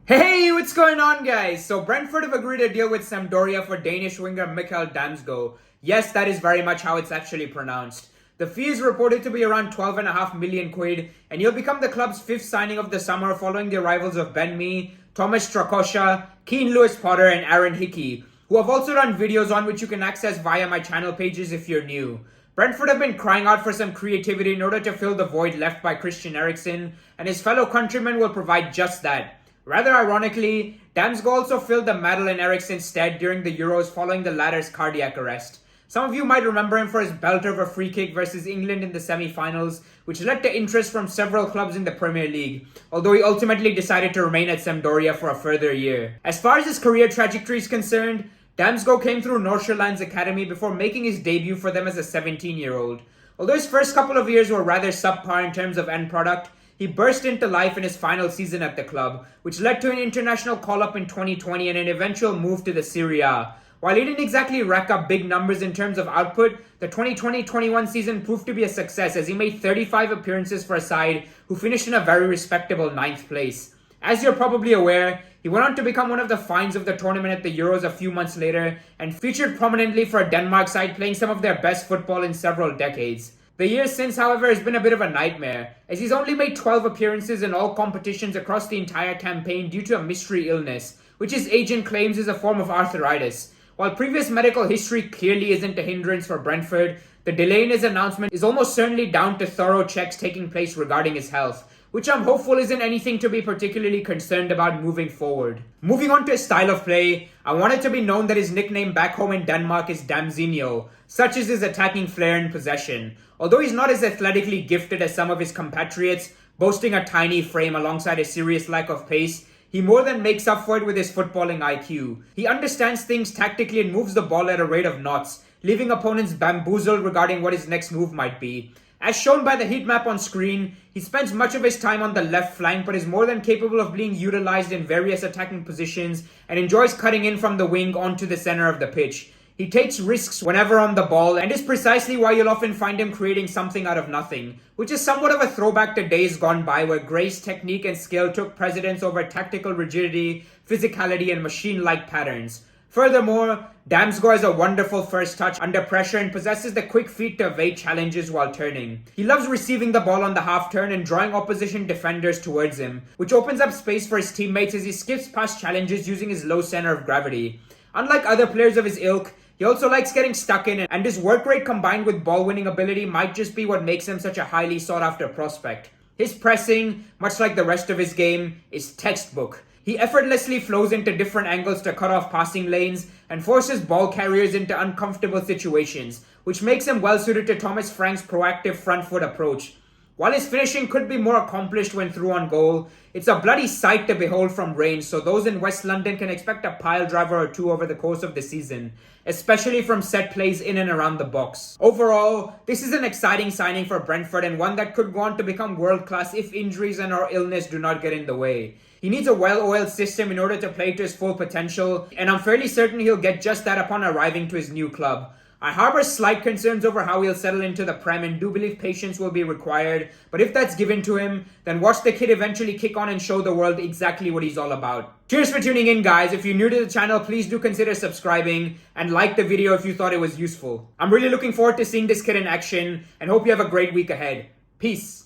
Hey, what's going on, guys? So Brentford have agreed a deal with Sampdoria for Danish winger Mikkel Damsgaard. Yes, that is very much how it's actually pronounced. The fee is reported to be around 12.5 million quid, and he'll become the club's fifth signing of the summer following the arrivals of Ben Mee, Thomas Strakosha, Keane Lewis Potter, and Aaron Hickey, who have also done videos on which you can access via my channel pages if you're new. Brentford have been crying out for some creativity in order to fill the void left by Christian Eriksen, and his fellow countrymen will provide just that. Rather ironically, Damsgaard also filled the mantle in Eriksen's stead during the Euros following the latter's cardiac arrest. Some of you might remember him for his belter of a free kick versus England in the semi-finals, which led to interest from several clubs in the Premier League, although he ultimately decided to remain at Sampdoria for a further year. As far as his career trajectory is concerned, Damsgaard came through Nordsjælland's academy before making his debut for them as a 17-year-old. Although his first couple of years were rather subpar in terms of end product, he burst into life in his final season at the club, which led to an international call-up in 2020 and an eventual move to the Serie A. While he didn't exactly rack up big numbers in terms of output, the 2020-21 season proved to be a success as he made 35 appearances for a side who finished in a very respectable 9th place. As you're probably aware, he went on to become one of the finds of the tournament at the Euros a few months later and featured prominently for a Denmark side playing some of their best football in several decades. The year since, however, has been a bit of a nightmare, as he's only made 12 appearances in all competitions across the entire campaign due to a mystery illness, which his agent claims is a form of arthritis. While previous medical history clearly isn't a hindrance for Brentford, the delay in his announcement is almost certainly down to thorough checks taking place regarding his health, which I'm hopeful isn't anything to be particularly concerned about moving forward. Moving on to his style of play, I want it to be known that his nickname back home in Denmark is Damzinho, such is his attacking flair and possession. Although he's not as athletically gifted as some of his compatriots, boasting a tiny frame alongside a serious lack of pace, he more than makes up for it with his footballing IQ. He understands things tactically and moves the ball at a rate of knots, leaving opponents bamboozled regarding what his next move might be. As shown by the heat map on screen, he spends much of his time on the left flank but is more than capable of being utilized in various attacking positions and enjoys cutting in from the wing onto the center of the pitch. He takes risks whenever on the ball and is precisely why you'll often find him creating something out of nothing, which is somewhat of a throwback to days gone by where grace, technique and skill took precedence over tactical rigidity, physicality and machine-like patterns. Furthermore, Damsgaard has a wonderful first touch under pressure and possesses the quick feet to evade challenges while turning. He loves receiving the ball on the half turn and drawing opposition defenders towards him, which opens up space for his teammates as he skips past challenges using his low center of gravity. Unlike other players of his ilk, he also likes getting stuck in, and his work rate combined with ball-winning ability might just be what makes him such a highly sought-after prospect. His pressing, much like the rest of his game, is textbook. He effortlessly flows into different angles to cut off passing lanes and forces ball carriers into uncomfortable situations, which makes him well-suited to Thomas Frank's proactive front foot approach. While his finishing could be more accomplished when through on goal, it's a bloody sight to behold from range, so those in West London can expect a pile driver or two over the course of the season, especially from set plays in and around the box. Overall, this is an exciting signing for Brentford and one that could go on to become world-class if injuries and or illness do not get in the way. He needs a well-oiled system in order to play to his full potential, and I'm fairly certain he'll get just that upon arriving to his new club. I harbor slight concerns over how he'll settle into the Prem and do believe patience will be required, but if that's given to him, then watch the kid eventually kick on and show the world exactly what he's all about. Cheers for tuning in, guys. If you're new to the channel, please do consider subscribing and like the video if you thought it was useful. I'm really looking forward to seeing this kid in action and hope you have a great week ahead. Peace.